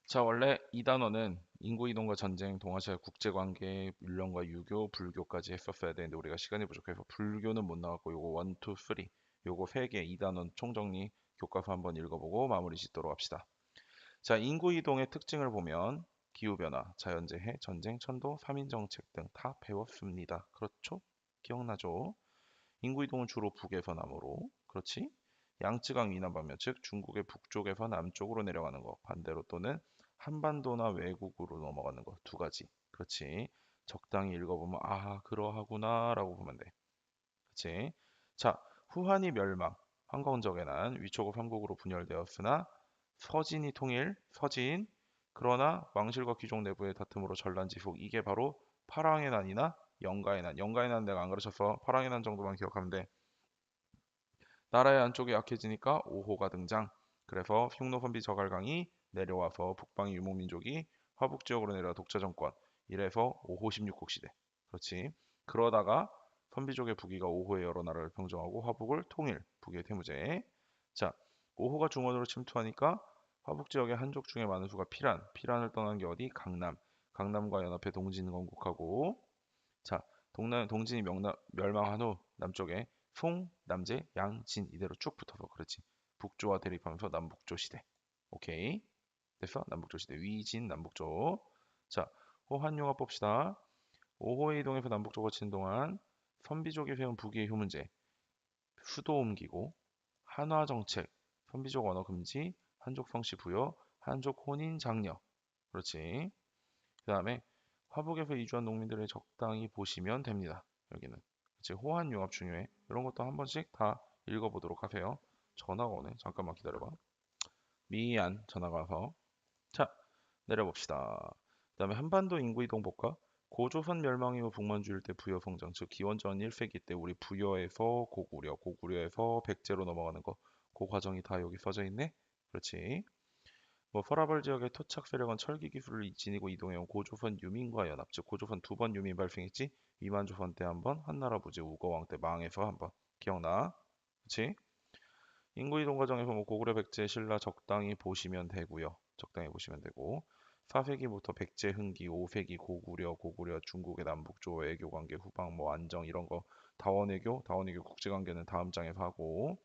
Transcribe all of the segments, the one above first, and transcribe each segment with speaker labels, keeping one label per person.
Speaker 1: 자, 원래 이 단어는 인구이동과 전쟁, 동아시아 국제관계, 율령과 유교, 불교까지 했었어야 되는데 우리가 시간이 부족해서 불교는 못 나왔고 요거 원, 투, 쓰리 요거 세 개 이 단원 총정리 교과서 한번 읽어보고 마무리 짓도록 합시다. 자, 인구이동의 특징을 보면 기후변화, 자연재해, 전쟁, 천도, 삼인정책 등 다 배웠습니다. 그렇죠? 기억나죠? 인구이동은 주로 북에서 남으로, 그렇지? 양쯔강 위남 반면 즉 중국의 북쪽에서 남쪽으로 내려가는 것, 반대로 또는 한반도나 외국으로 넘어가는 것 두 가지. 그렇지? 적당히 읽어보면 아 그러하구나라고 보면 돼. 그렇지? 자, 후한이 멸망, 황건적의 난, 위초고 삼국으로 분열되었으나 서진이 통일, 서진. 그러나 왕실과 귀족 내부의 다툼으로 전란지속 이게 바로 파랑의 난이나 영가의 난. 영가의 난 내가 안 가르쳤어. 파랑의 난 정도만 기억하면 돼. 나라의 안쪽이 약해지니까 오호가 등장. 그래서 흉노선비 저갈강이 내려와서 북방의 유목민족이 화북 지역으로 내려와 독자 정권. 이래서 오호 16국 시대. 그렇지. 그러다가 선비족의 부기가 오호의 여러 나라를 평정하고 화북을 통일. 북의 태무제. 자, 오호가 중원으로 침투하니까 화북 지역의 한족 중에 많은 수가 피란. 피란을 떠난 게 어디? 강남. 강남과 연합해 동진 건국하고 자, 동진이 멸망한 후 남쪽에 송, 남제, 양, 진 이대로 쭉 붙어서 그렇지. 북조와 대립하면서 남북조 시대. 오케이. 됐어? 남북조 시대. 위진 남북조. 자, 호한용합 봅시다. 오호에 이동해서 남북조가 치는 동안 선비족이 세운 북위의 효문제, 수도 옮기고 한화 정책, 선비족 언어 금지, 한족 성씨 부여, 한족 혼인 장려. 그렇지. 그다음에 화북에서 이주한 농민들을 적당히 보시면 됩니다. 여기는 이제 호환 융합 중요해. 이런 것도 한 번씩 다 읽어보도록 하세요. 전화가 오네. 잠깐만 기다려봐. 미안 전화가 와서. 자 내려봅시다. 그다음에 한반도 인구 이동 볼까? 고조선 멸망 이후 북만주 일대 부여 성장 즉 기원전 1세기 때 우리 부여에서 고구려, 고구려에서 백제로 넘어가는 거 그 과정이 다 여기 써져 있네. 그렇지. 뭐 서라벌 지역의 토착 세력은 철기 기술을 지니고 이동해온 고조선 유민과 연합, 즉 고조선 두 번 유민 발생했지. 위만조선 때 한 번, 한나라 부지 우거왕 때 망해서 한 번. 기억나? 그렇지? 인구 이동 과정에서 뭐 고구려, 백제, 신라 적당히 보시면 되고요. 적당히 보시면 되고 4세기부터 백제, 흥기, 5세기 고구려, 고구려 중국의 남북조 외교 관계 후방 뭐 안정 이런 거 다원외교 국제 관계는 다음 장에서 하고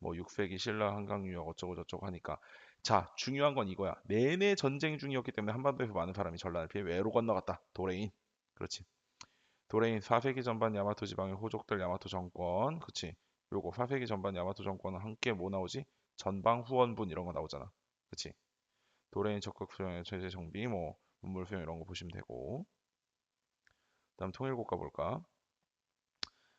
Speaker 1: 뭐 6세기 신라 한강 유역 어쩌고 저쩌고 하니까 자 중요한 건 이거야 내내 전쟁 중이었기 때문에 한반도에서 많은 사람이 전란을 피해 외로 건너갔다 도레인 그렇지 도레인 4세기 전반 야마토 지방의 호족들 야마토 정권 그렇지 요거 4세기 전반 야마토 정권은 함께 뭐 나오지 전방 후원분 이런 거 나오잖아 그렇지 도레인 적극 수용의 체제 정비 뭐 문물 수용 이런 거 보시면 되고 다음 통일국가 볼까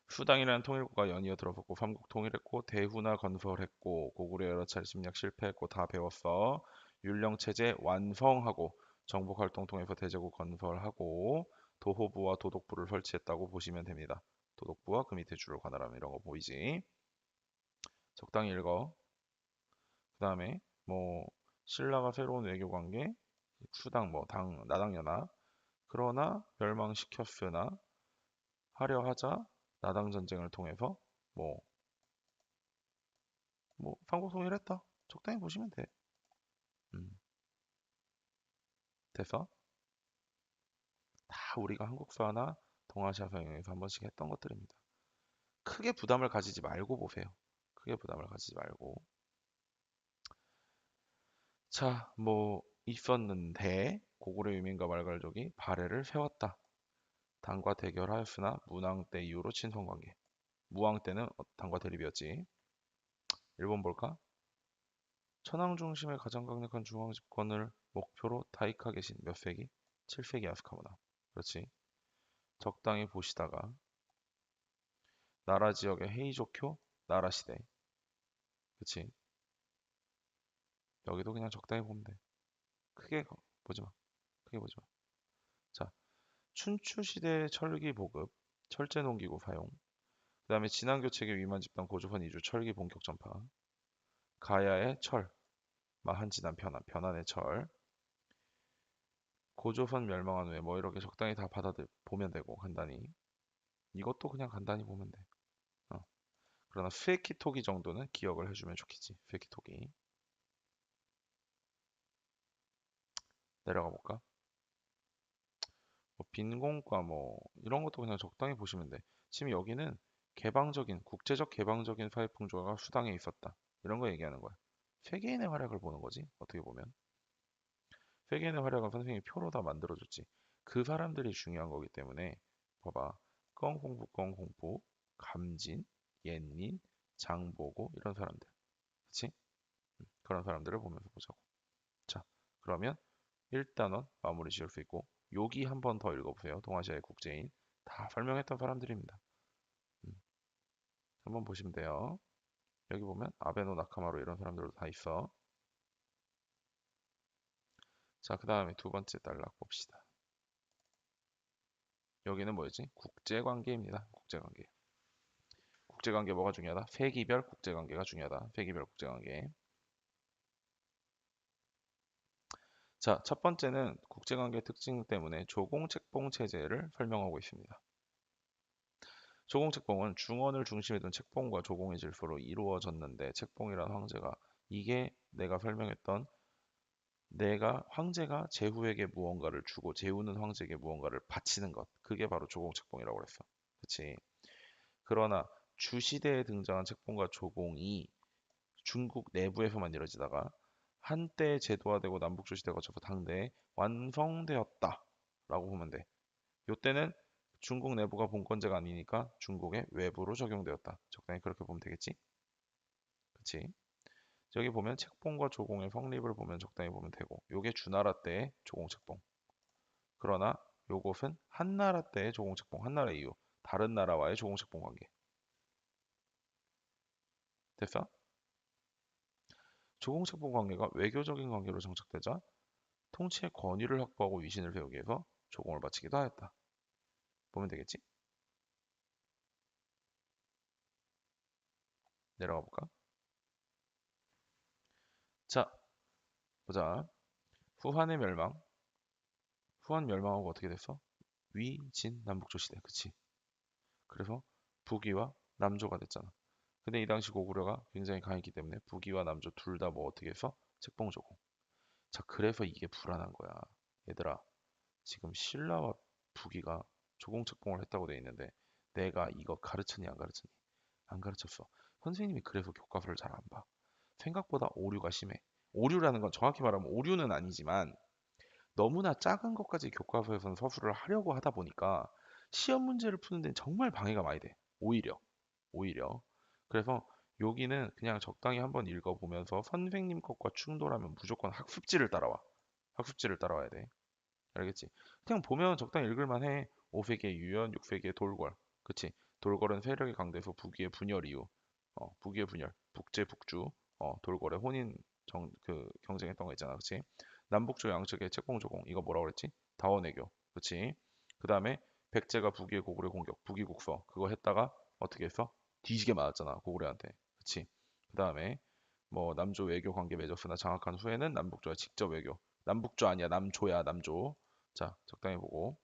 Speaker 1: 수당이라는 통일국가 연이어 들어섰고 삼국 통일했고 대훈화 건설했고 고구려 여러 차례 침략 실패했고 다 배웠어. 율령체제 완성하고 정복활동 통해서 대제국 건설하고 도호부와 도독부를 설치했다고 보시면 됩니다. 도독부와 그 밑에 줄을 관할하면 이런 거 보이지? 적당히 읽어. 그 다음에 뭐 신라가 새로운 외교관계 수당 뭐 당 나당연합 그러나 멸망시켰으나 하려 하자 나당 전쟁을 통해서 뭐 삼국 통일했다. 적당히 보시면 돼. 음, 됐어? 다 우리가 한국사나 동아시아사 영역에서 한 번씩 했던 것들입니다. 크게 부담을 가지지 말고 보세요. 크게 부담을 가지지 말고. 자, 뭐 있었는데 고구려 유민과 말갈족이 발해를 세웠다. 당과 대결하였으나 문왕 때 이후로 친선관계. 무왕 때는 당과 대립이었지. 일본 볼까? 천황 중심의 가장 강력한 중앙 집권을 목표로 다이카 계신 몇 세기? 7세기 아스카모나. 그렇지. 적당히 보시다가 나라 지역의 헤이조쿄 나라 시대. 그치? 여기도 그냥 적당히 보면 돼. 크게 보지 마. 크게 보지 마. 자, 춘추 시대 철기 보급, 철제 농기구 사용. 그다음에 진안교 체계 위만 집단 고조선 이주 철기 본격 전파. 가야의 철, 마한진안 편안, 편안의 철. 고조선 멸망한 후에 뭐 이렇게 적당히 다 보면 되고 간단히. 이것도 그냥 간단히 보면 돼. 어. 그러나 스에키토기 정도는 기억을 해주면 좋겠지. 스에키토기. 내려가 볼까? 뭐 빈곤과 뭐 이런 것도 그냥 적당히 보시면 돼. 지금 여기는 개방적인 국제적 개방적인 사회 풍조가 수당에 있었다. 이런 거 얘기하는 거야. 세계인의 활약을 보는 거지. 어떻게 보면 세계인의 활약은 선생님이 표로 다 만들어줬지. 그 사람들이 중요한 거기 때문에 봐봐. 껑공부 껑공부 감진 옛닌 장보고 이런 사람들. 그치? 그런 사람들을 보면서 보자고. 자, 그러면 1단원 마무리 지을 수 있고 여기 한 번 더 읽어보세요. 동아시아의 국제인 다 설명했던 사람들입니다. 음, 한번 보시면 돼요. 여기 보면 아베노 나카마루 이런 사람들도 다 있어. 자, 그 다음에 두 번째 단락 봅시다. 여기는 뭐였지? 국제관계입니다. 국제관계. 국제관계 뭐가 중요하다? 세기별 국제관계가 중요하다. 세기별 국제관계. 자, 첫 번째는 국제관계 특징 때문에 조공책봉 체제를 설명하고 있습니다. 조공책봉은 중원을 중심에 둔 책봉과 조공의 질서로 이루어졌는데 책봉이란 황제가 이게 내가 설명했던 내가 황제가 제후에게 무언가를 주고 제후는 황제에게 무언가를 바치는 것 그게 바로 조공책봉이라고 그랬어. 그치? 그러나 주시대에 등장한 책봉과 조공이 중국 내부에서만 이루어지다가 한때 제도화되고 남북조시대가 거쳐서 당대에 완성되었다라고 보면 돼. 요때는 중국 내부가 본권제가 아니니까 중국의 외부로 적용되었다. 적당히 그렇게 보면 되겠지? 그치? 여기 보면 책봉과 조공의 성립을 보면 적당히 보면 되고 요게 주나라 때의 조공책봉. 그러나 요것은 한나라 때의 조공책봉, 한나라 이후 다른 나라와의 조공책봉 관계. 됐어? 조공책봉 관계가 외교적인 관계로 정착되자 통치의 권위를 확보하고 위신을 세우기 위해서 조공을 바치기도 하였다. 보면 되겠지? 내려가 볼까? 자, 보자. 후한의 멸망. 후한 멸망하고 어떻게 됐어? 위, 진, 남북조시대. 그치? 그래서 북위와 남조가 됐잖아. 근데 이 당시 고구려가 굉장히 강했기 때문에 북위와 남조 둘 다 뭐 어떻게 해서 책봉조공. 자, 그래서 이게 불안한 거야. 얘들아, 지금 신라와 북위가 조공책봉을 했다고 돼 있는데 내가 이거 가르쳤니 안 가르쳤니? 안 가르쳤어. 선생님이 그래서 교과서를 잘 안 봐. 생각보다 오류가 심해. 오류라는 건 정확히 말하면 오류는 아니지만 너무나 작은 것까지 교과서에서는 서술을 하려고 하다 보니까 시험 문제를 푸는 데는 정말 방해가 많이 돼. 오히려. 그래서 여기는 그냥 적당히 한번 읽어보면서 선생님 것과 충돌하면 무조건 학습지를 따라와. 학습지를 따라와야 돼. 알겠지? 그냥 보면 적당히 읽을만 해. 5세기의 유연, 6세기의 돌궐. 그치? 돌궐은 세력이 강대해서 북위의 분열 이후, 북위의 분열, 북제, 북주, 돌궐의 혼인 경쟁했던 거 있잖아. 그치? 남북조 양측의 책봉조공. 이거 뭐라 그랬지? 다원외교. 그치? 그 다음에 백제가 북위의 고구려 공격, 북위국서. 그거 했다가 어떻게 했어? 뒤지게 맞았잖아. 고구려한테. 그치? 그 다음에 뭐 남조 외교 관계 맺었으나 장악한 후에는 남북조와 직접 외교. 남북조 아니야. 남조야. 남조. 자, 적당히 보고.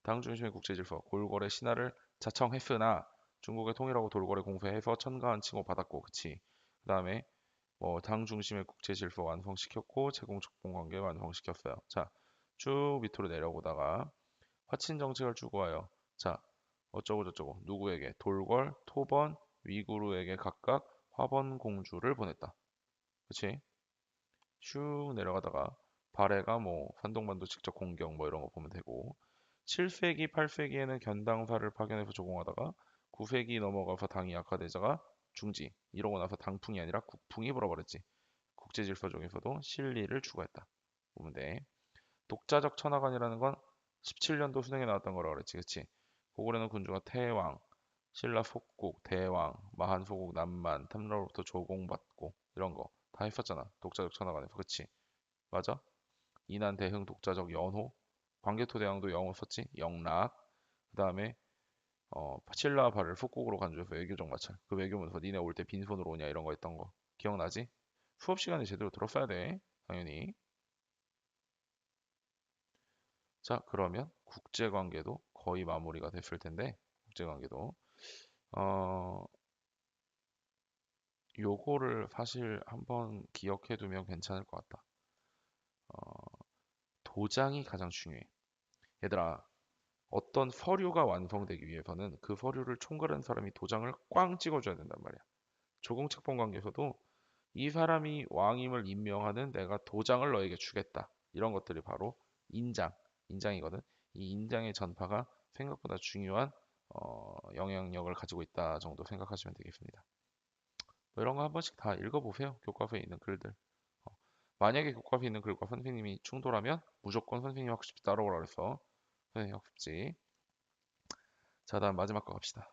Speaker 1: 당 중심의 국제 질서, 골궐의 신하를 자청했으나 중국의 통일하고 돌궐의 공세해서 천가한 칭호 받았고, 그치? 그다음에 뭐 당 중심의 국제 질서 완성시켰고 제공촉봉 관계 완성시켰어요. 자, 쭉 밑으로 내려오다가 화친 정책을 추구하여 자, 어쩌고 저쩌고 누구에게 돌궐, 토번, 위구르에게 각각 화번 공주를 보냈다. 그치? 쭉 내려가다가 발해가 뭐 산동반도 직접 공격 뭐 이런 거 보면 되고 7세기, 8세기에는 견당사를 파견해서 조공하다가 9세기 넘어가서 당이 약화되자가 중지 이러고 나서 당풍이 아니라 국풍이 불어버렸지. 국제질서 중에서도 실리를 추구했다. 보면 돼. 독자적 천하관이라는 건 17년도 수능에 나왔던 거라 그랬지. 그치? 고구려는 군주가 태왕, 신라 속국, 대왕, 마한 소국, 남만, 탐라로부터 조공받고 이런 거 다 했었잖아. 독자적 천하관에서. 그치? 맞아? 이난 대흥 독자적 연호 광개토 대왕도 영호 썼지 영락 그 다음에 신라와 발을 속국으로 간주해서 외교적 마찰 그 외교문서 니네 올 때 빈손으로 오냐 이런 거 했던 거 기억나지? 수업 시간에 제대로 들었어야 돼 당연히. 자, 그러면 국제관계도 거의 마무리가 됐을 텐데 국제관계도 어 요거를 사실 한번 기억해 두면 괜찮을 것 같다. 어, 도장이 가장 중요해. 얘들아, 어떤 서류가 완성되기 위해서는 그 서류를 총괄한 사람이 도장을 꽝 찍어줘야 된단 말이야. 조공채권 관계에서도 이 사람이 왕임을 인명하는 내가 도장을 너에게 주겠다. 이런 것들이 바로 인장, 인장이거든. 이 인장의 전파가 생각보다 중요한 영향력을 가지고 있다 정도 생각하시면 되겠습니다. 뭐 이런 거 한 번씩 다 읽어보세요. 교과서에 있는 글들. 어, 만약에 교과서에 있는 글과 선생님이 충돌하면 무조건 선생님 학습지 따라오라 그래서 선생님 학습지. 자, 다음 마지막 거 갑시다.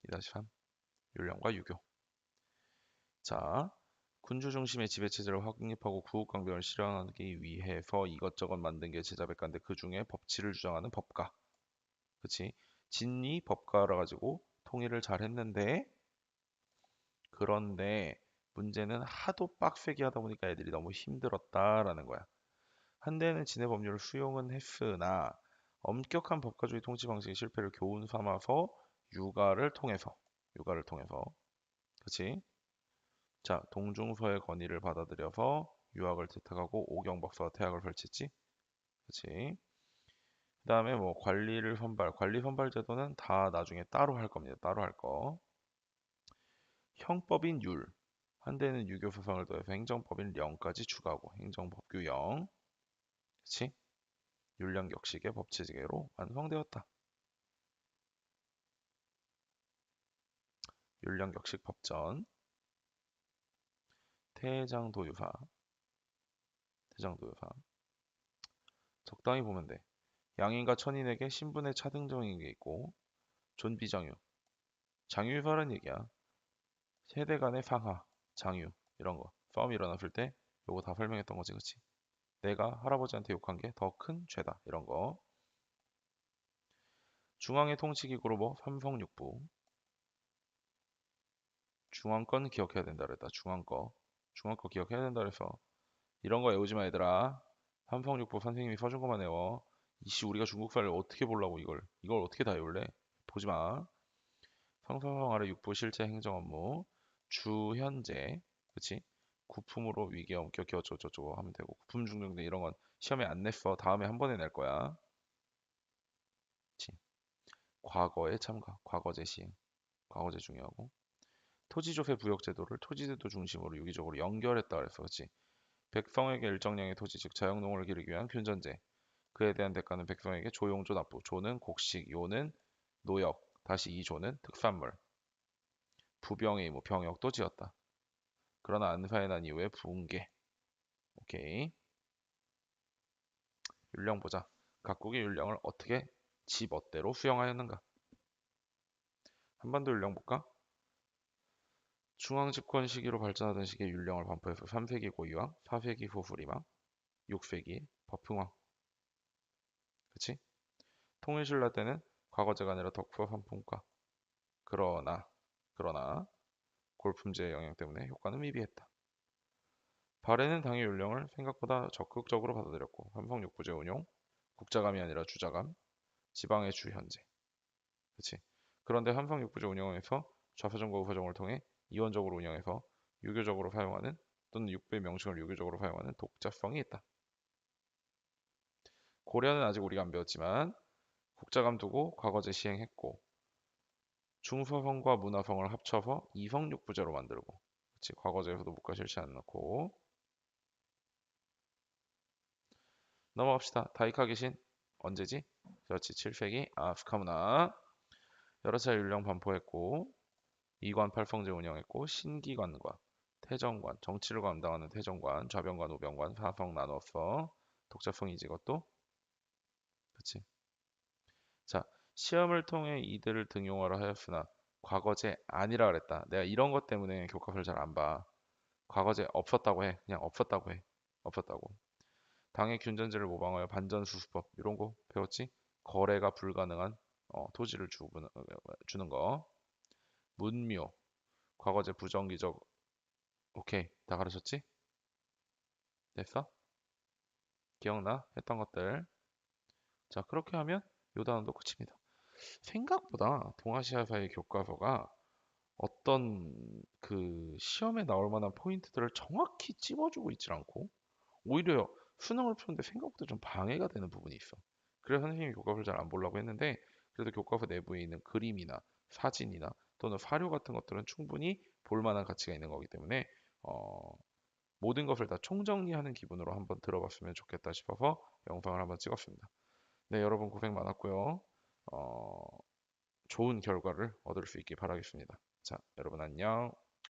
Speaker 1: 2-3 율령과 유교. 자, 군주 중심의 지배체제를 확립하고 구국강병을 실현하기 위해서 이것저것 만든 게 제자백가인데 그 중에 법치를 주장하는 법가. 그치? 진리 법가라 가지고 통일을 잘 했는데 그런데 문제는 하도 빡세게 하다 보니까 애들이 너무 힘들었다라는 거야. 한때는 진해 법률을 수용은 했으나 엄격한 법가주의 통치 방식의 실패를 교훈 삼아서 육아를 통해서 그치? 자, 동중서의 건의를 받아들여서 유학을 채택하고 오경박사와 태학을 펼쳤지. 그치? 그 다음에 뭐 관리 선발 제도는 다 나중에 따로 할 겁니다. 따로 할 거. 형법인 율. 한때는 유교 소상을 더해서 행정법인 령까지 추가하고 행정법규 령. 그치? 율령 격식의 법체제계로 완성되었다. 율령 격식 법전. 태장도유사. 태장도유사. 적당히 보면 돼. 양인과 천인에게 신분의 차등정인 게 있고 존비장유. 장유유사란 얘기야. 세대 간의 상하, 장유 이런 거. 싸움이 일어났을 때 요거 다 설명했던 거지, 그치? 내가 할아버지한테 욕한 게 더 큰 죄다. 이런 거. 중앙의 통치기구로 뭐 삼성육부. 중앙권 기억해야 된다 그랬다. 중앙거. 중앙거 기억해야 된다 그래서 이런 거 외우지 마 얘들아. 삼성육부 선생님이 써준 것만 외워. 이씨 우리가 중국사를 어떻게 보려고 이걸 어떻게 다 외울래? 보지 마. 성서성 아래 육부 실제 행정 업무. 주현재. 그치? 구품으로 위계 엄격히 어쩌고저쩌고 하면 되고 구품 중등 등 이런 건 시험에 안 냈어. 다음에 한 번에 낼 거야. 그치? 과거의 참가, 과거제 시행, 과거제 중요하고 토지조세 부역제도를 토지제도 중심으로 유기적으로 연결했다 그랬어. 그치? 백성에게 일정량의 토지 즉 자영농을 기르기 위한 균전제 그에 대한 대가는 백성에게 조용조 납부 조는 곡식 요는 노역 다시 이 조는 특산물 부병의 의무 병역도 지었다. 그러나 안사해 난 이후에 붕괴. 오케이. 율령 보자. 각국의 율령을 어떻게 지 멋대로 수용하였는가? 한반도 율령 볼까? 중앙 집권 시기로 발전하던 시기의 율령을 반포해서 3세기 고유왕, 4세기 후후리망, 6세기 법흥왕. 그치? 통일신라 때는 과거제가 아니라 덕후와 선풍가. 그러나 골품제의 영향 때문에 효과는 미비했다. 발해는 당의 율령을 생각보다 적극적으로 받아들였고 삼성육부제 운용, 국자감이 아니라 주자감, 지방의 주현제. 그치? 그런데 삼성육부제 운영에서 좌파정과 우파정을 통해 이원적으로 운영해서 유교적으로 사용하는 또는 육부의 명칭을 유교적으로 사용하는 독자성이 있다. 고려는 아직 우리가 안 배웠지만 국자감 두고 과거제 시행했고 중서성과 문화성을 합쳐서 이성육부제로 만들고 그치? 과거제에서도 문과 실시 안 넣고 넘어갑시다. 다이카 계신 언제지? 그렇지 7세기 아스카문화 여러 차례 율령 반포했고 이관 팔성제 운영했고 신기관과 태정관 정치를 감당하는 태정관 좌병관 우병관 사성 나눴어. 독자성이지 이것도 그치. 자 시험을 통해 이들을 등용하라 하였으나 과거제 아니라 그랬다. 내가 이런 것 때문에 교과서를 잘 안 봐. 과거제 없었다고 해. 그냥 없었다고 해. 없었다고. 당의 균전제를 모방하여 반전수수법 이런 거 배웠지? 거래가 불가능한 토지를 주는 거. 문묘 과거제 부정기적 오케이 다 가르쳤지? 됐어? 기억나? 했던 것들. 자 그렇게 하면 요 단원도 끝입니다. 생각보다 동아시아사의 교과서가 어떤 그 시험에 나올 만한 포인트들을 정확히 찝어주고 있질 않고 오히려 수능을 푸는데 생각보다 좀 방해가 되는 부분이 있어. 그래서 선생님이 교과서를 잘 안 보려고 했는데 그래도 교과서 내부에 있는 그림이나 사진이나 또는 사료 같은 것들은 충분히 볼 만한 가치가 있는 거기 때문에 어, 모든 것을 다 총정리하는 기분으로 한번 들어봤으면 좋겠다 싶어서 영상을 한번 찍었습니다. 네, 여러분 고생 많았고요. 좋은 결과를 얻을 수 있길 바라겠습니다. 자, 여러분 안녕.